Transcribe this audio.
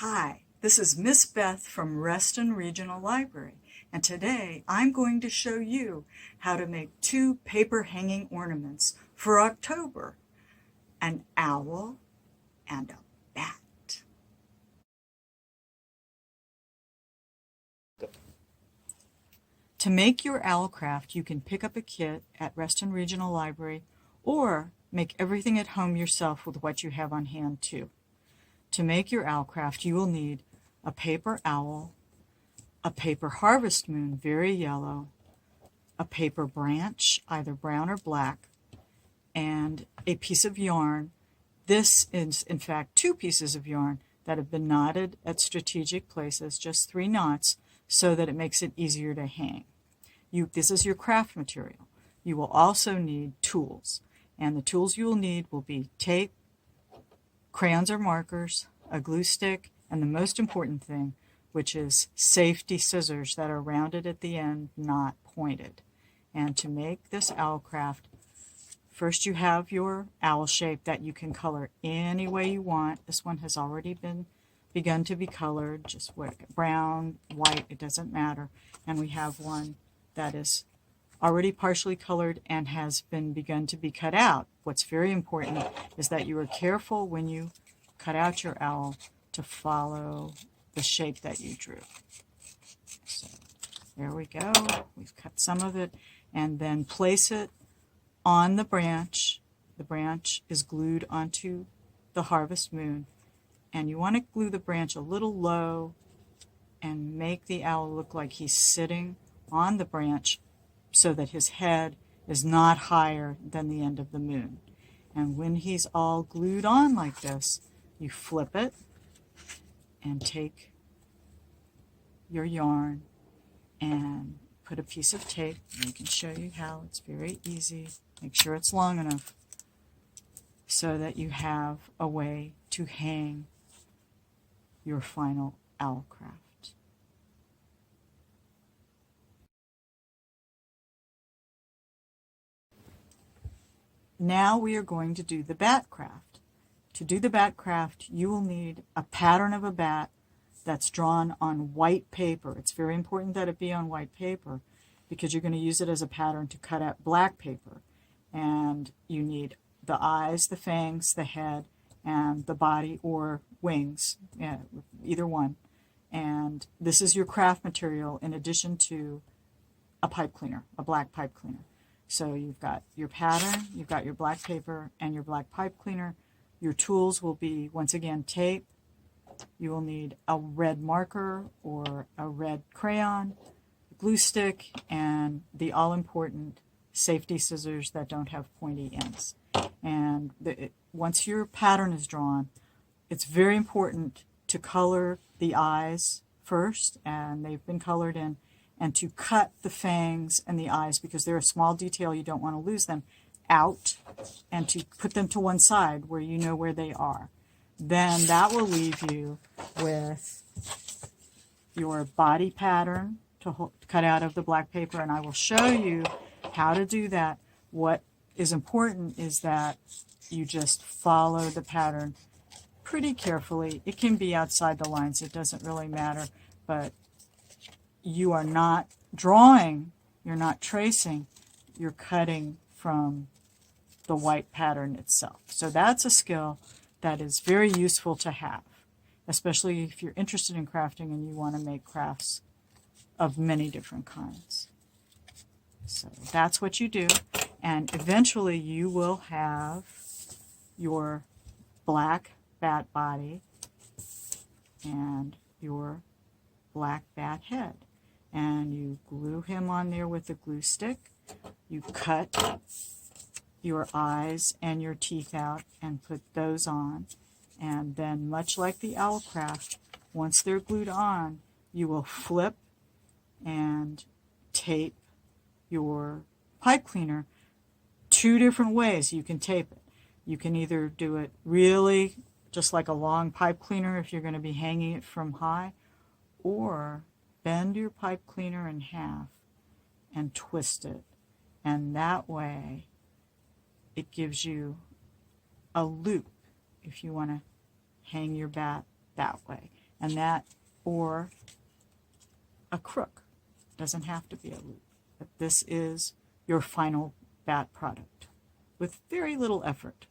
Hi, this is Miss Beth from Reston Regional Library, and today I'm going to show you how to make 2 paper hanging ornaments for October, an owl and a bat. To make your owl craft, you can pick up a kit at Reston Regional Library or make everything at home yourself with what you have on hand too. To make your owl craft, you will need a paper owl, a paper harvest moon, very yellow, a paper branch, either brown or black, and a piece of yarn. This is, in fact, 2 pieces of yarn that have been knotted at strategic places, just 3 knots, so that it makes it easier to hang. This is your craft material. You will also need tools, and the tools you will need will be tape, crayons or markers, a glue stick, and the most important thing, which is safety scissors that are rounded at the end, not pointed. And to make this owl craft, first you have your owl shape that you can color any way you want. This one has already begun to be colored, just brown, white, it doesn't matter. And we have one that is already partially colored and has begun to be cut out. What's very important is that you are careful when you cut out your owl to follow the shape that you drew. So there we go. We've cut some of it, and then place it on the branch. The branch is glued onto the harvest moon, and you want to glue the branch a little low and make the owl look like he's sitting on the branch so that his head is not higher than the end of the moon. And when he's all glued on like this, you flip it and take your yarn and put a piece of tape. I can show you how. It's very easy. Make sure it's long enough so that you have a way to hang your final owl craft. Now we are going to do the bat craft. To do the bat craft, you will need a pattern of a bat that's drawn on white paper. It's very important that it be on white paper because you're going to use it as a pattern to cut out black paper. And you need the eyes, the fangs, the head, and the body or wings, either one. And this is your craft material in addition to a pipe cleaner, a black pipe cleaner. So you've got your pattern, you've got your black paper, and your black pipe cleaner. Your tools will be, once again, tape. You will need a red marker or a red crayon, a glue stick, and the all-important safety scissors that don't have pointy ends. And once your pattern is drawn, it's very important to color the eyes first, and they've been colored in, and to cut the fangs and the eyes, because they're a small detail, you don't want to lose them, out, and to put them to one side where you know where they are. Then that will leave you with your body pattern to cut out of the black paper, and I will show you how to do that. What is important is that you just follow the pattern pretty carefully. It can be outside the lines, it doesn't really matter, but you are not drawing, you're not tracing, you're cutting from the white pattern itself. So that's a skill that is very useful to have, especially if you're interested in crafting and you want to make crafts of many different kinds. So that's what you do, and eventually you will have your black bat body and your black bat head. And you glue him on there with a glue stick. You cut your eyes and your teeth out and put those on. And then, much like the owl craft, once they're glued on, you will flip and tape your pipe cleaner 2 different ways you can tape it. You can either do it really just like a long pipe cleaner if you're going to be hanging it from high, or bend your pipe cleaner in half and twist it, and that way it gives you a loop if you want to hang your bat that way. and that, or a crook. Doesn't have to be a loop. But this is your final bat product with very little effort.